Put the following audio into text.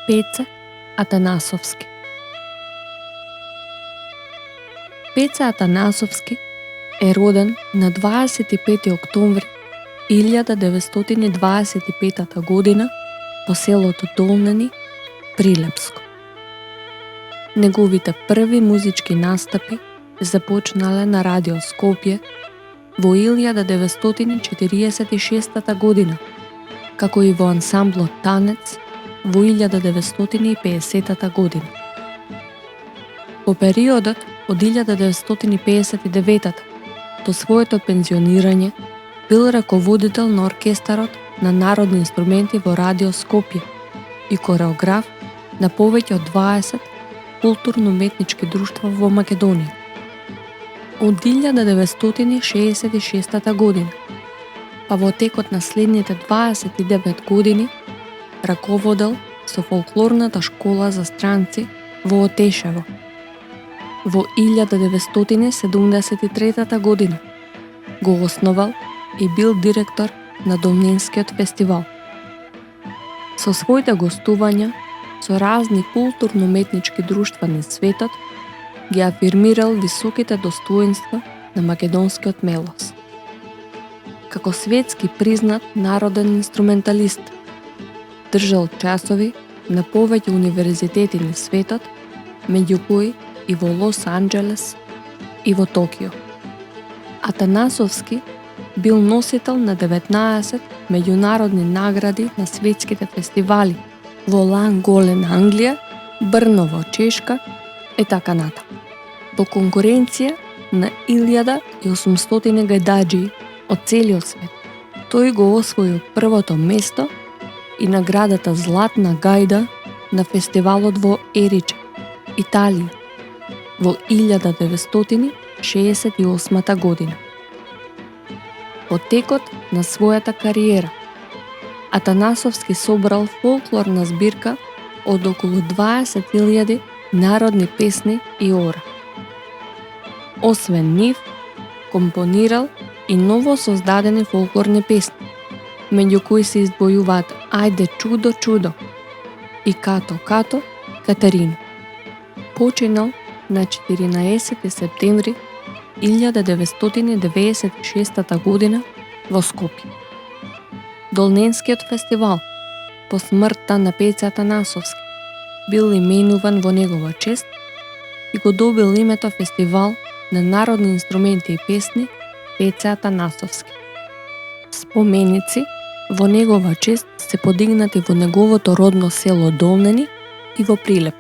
Пеце Атанасовски. Пеце Атанасовски е роден на 25 октомври 1925 година по селото Долнени, Прилепско. Неговите први музички настапи започнале на Радио Скопје во 1946 година, како и во ансамблот Танец во 1950 година. По периодот од 1959 до своето пензионирање бил раководител на оркестарот на народни инструменти во Радио Скопје и кореограф на повеќе од 20 културно-уметнички друштва во Македонија. Од 1966 година, па во текот на следните 29 години, раководел со фолклорната школа за странци во Отешево. Во 1973 година го основал и бил директор на Домненскиот фестивал. Со своите гостувања со разни културно-уметнички друштва низ светот, ги афирмирал високите достоинства на македонскиот мелос. Како светски признат народен инструменталист, држал часови на повеќе универзитети низ светот, меѓу кои и во Лос Анџелес и во Токио. Атанасовски бил носител на 19 меѓународни награди на светските фестивали во Ланголен, Англија, Брно во Чешка и така натаму. Во конкуренција на 1800 гајдаџии од целиот свет, тој го освоил првото место и наградата Златна гајда на фестивалот во Ериче, Италија, во 1968 година. По текот на својата кариера, Атанасовски собрал фолклорна збирка од околу 20.000 народни песни и ора. Освен нив, компонирал и ново создадени фолклорни песни, меѓу кои се издвојуваат Ајде чудо чудо и Като Като Катерина. Починал на 14 септември 1996 година во Скопје. Долненскиот фестивал, по смртта на Пеце Атанасовски, бил именуван во негова чест и го добил името Фестивал на народни инструменти и песни Пеце Атанасовски. Споменици во негова чест се подигнати во неговото родно село Долнени и во Прилеп.